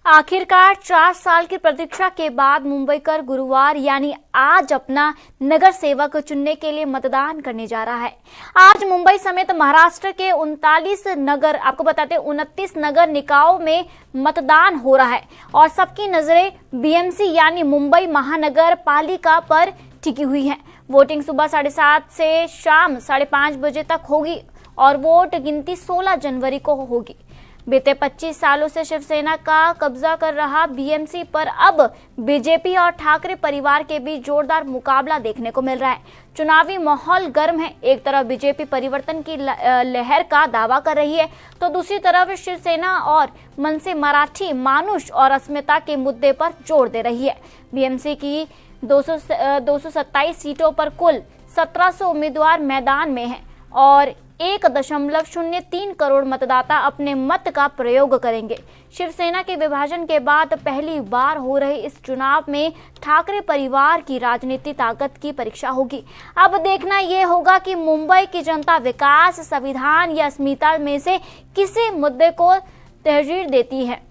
आखिरकार 4 साल की प्रतीक्षा के बाद मुंबईकर गुरुवार यानी आज अपना नगर सेवक चुनने के लिए मतदान करने जा रहा है। आज मुंबई समेत महाराष्ट्र के 39 नगर, आपको बताते हैं 29 नगर निकायों में मतदान हो रहा है और सबकी नजरें बीएमसी यानी मुंबई महानगर पालिका पर टिकी हुई है। वोटिंग सुबह 7:30 से शाम 5:30 बजे तक होगी और वोट गिनती 16 जनवरी को होगी। बीते 25 सालों से शिवसेना का कब्जा कर रहा बीएमसी पर अब बीजेपी और ठाकरे परिवार के बीच जोरदार मुकाबला देखने को मिल रहा है। चुनावी माहौल गर्म है। एक तरफ बीजेपी परिवर्तन की लहर का दावा कर रही है तो दूसरी तरफ शिवसेना और मनसे मराठी मानुष और अस्मिता के मुद्दे पर जोर दे रही है। बीएमसी की 227 सीटों पर कुल 1700 उम्मीदवार मैदान में हैं और 1.03 करोड़ मतदाता अपने मत का प्रयोग करेंगे। शिवसेना के विभाजन के बाद पहली बार हो रहे इस चुनाव में ठाकरे परिवार की राजनीति ताकत की परीक्षा होगी। अब देखना यह होगा कि मुंबई की जनता विकास, संविधान या अस्मिता में से किसी मुद्दे को तरजीह देती है।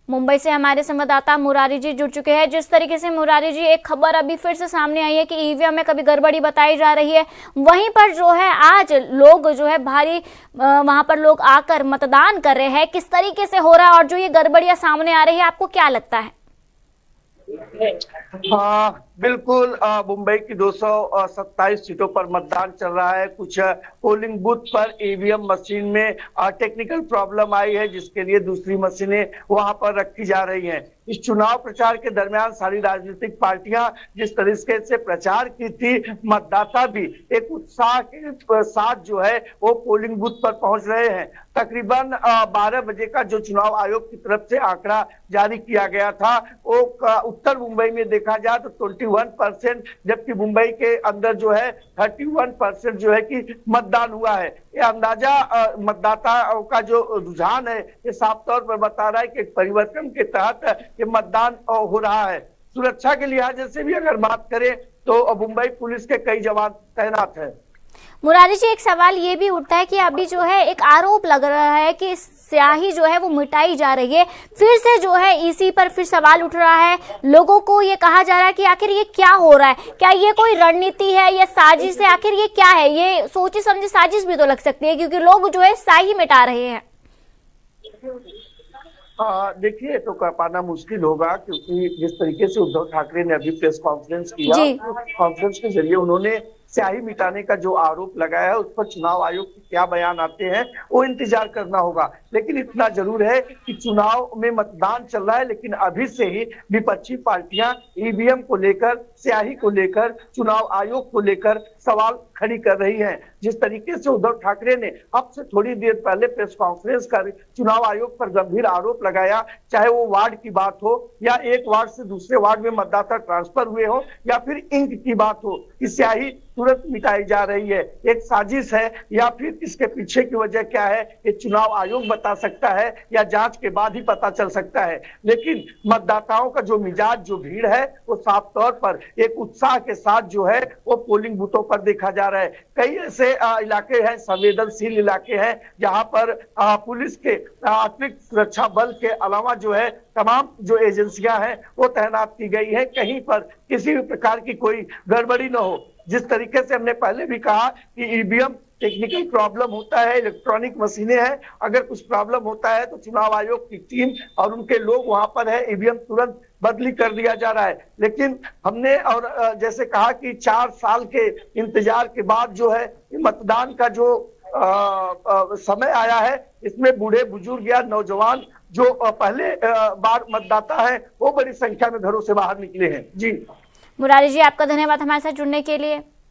मुंबई से हमारे संवाददाता मुरारी जी जुड़ चुके हैं। जिस तरीके से मुरारी जी, एक खबर अभी फिर से सामने आई है कि ईवीएम में कभी गड़बड़ी बताई जा रही है, वहीं पर जो है आज लोग जो है भारी वहां पर लोग आकर मतदान कर रहे हैं। किस तरीके से हो रहा है और जो ये गड़बड़ियां सामने आ रही है, आपको क्या लगता है? बिल्कुल, मुंबई की 227 सीटों पर मतदान चल रहा है। कुछ पोलिंग बूथ पर ईवीएम मशीन में टेक्निकल प्रॉब्लम आई है, जिसके लिए दूसरी मशीनें वहां पर रखी जा रही हैं। इस चुनाव प्रचार के दरमियान सारी राजनीतिक पार्टियां जिस तरीके से प्रचार की थी, मतदाता भी एक उत्साह के साथ जो है वो पोलिंग बूथ पर पहुंच रहे हैं। तकरीबन 12 बजे का जो चुनाव आयोग की तरफ से आंकड़ा जारी किया गया था, वो उत्तर मुंबई में देखा जाए तो 21%, जबकि मुंबई के अंदर जो है 31% जो है कि मतदान हुआ है। ये अंदाजा मतदाताओं का जो रुझान है ये साफ तौर पर बता रहा है कि परिवर्तन के तहत ये मतदान हो रहा है। सुरक्षा के लिहाज से भी अगर बात करें तो मुंबई पुलिस के कई जवान तैनात है। मुरारी जी, एक सवाल ये भी उठता है कि अभी जो है एक आरोप लग रहा है कि स्याही जो है वो मिटाई जा रही है। फिर से जो है इसी पर फिर सवाल उठ रहा है। लोगों को ये कहा जा रहा है कि आखिर ये क्या हो रहा है, क्या ये कोई रणनीति है या साजिश है? आखिर ये क्या है? ये सोची समझी साजिश भी तो लग सकती है, क्योंकि लोग जो है स्याही मिटा रहे हैं। देखिए, तो कर पाना मुश्किल होगा, क्योंकि जिस तरीके से उद्धव ठाकरे ने अभी प्रेस कॉन्फ्रेंस किया, कॉन्फ्रेंस के जरिए उन्होंने स्याही मिटाने का जो आरोप लगाया है उस पर चुनाव आयोग के क्या बयान आते हैं वो इंतजार करना होगा। लेकिन इतना जरूर है कि चुनाव में मतदान चल रहा है, लेकिन अभी से ही विपक्षी पार्टियां ईवीएम को लेकर, स्याही को लेकर, चुनाव आयोग को लेकर सवाल खड़ी कर रही हैं। जिस तरीके से उद्धव ठाकरे ने अब से थोड़ी देर पहले प्रेस कॉन्फ्रेंस कर चुनाव आयोग पर गंभीर आरोप लगाया, चाहे वो वार्ड की बात हो या एक वार्ड से दूसरे वार्ड में मतदाता ट्रांसफर हुए हो या फिर इंक की बात हो, कि स्याही तुरंत मिटाई जा रही है, एक साजिश है या फिर इसके पीछे की वजह क्या है, ये चुनाव आयोग बता सकता है या जांच के बाद ही पता चल सकता है। लेकिन मतदाताओं का जो मिजाज, जो भीड़ है, वो साफ तौर पर एक उत्साह के साथ जो है वो पोलिंग बूथों पर देखा जा रहा है। कई ऐसे इलाके हैं, संवेदनशील इलाके हैं, जहां पर पुलिस के अतिरिक्त सुरक्षा बल के अलावा जो है तमाम जो एजेंसियां हैं वो तैनात की गई है, कहीं पर किसी भी प्रकार की कोई गड़बड़ी न हो। जिस तरीके से हमने पहले भी कहा कि ईवीएम टेक्निकल प्रॉब्लम होता है, इलेक्ट्रॉनिक मशीनें हैं, अगर कुछ प्रॉब्लम होता है तो चुनाव आयोग की टीम और उनके लोग वहां पर है, ईवीएम तुरंत बदली कर दिया जा रहा है। लेकिन हमने और जैसे कहा कि 4 साल के इंतजार के बाद जो है मतदान का जो समय आया है, इसमें बूढ़े बुजुर्ग या नौजवान जो पहले बार मतदाता है वो बड़ी संख्या में घरों से बाहर निकले हैं। जी मुरारी जी, आपका धन्यवाद हमारे साथ जुड़ने के लिए।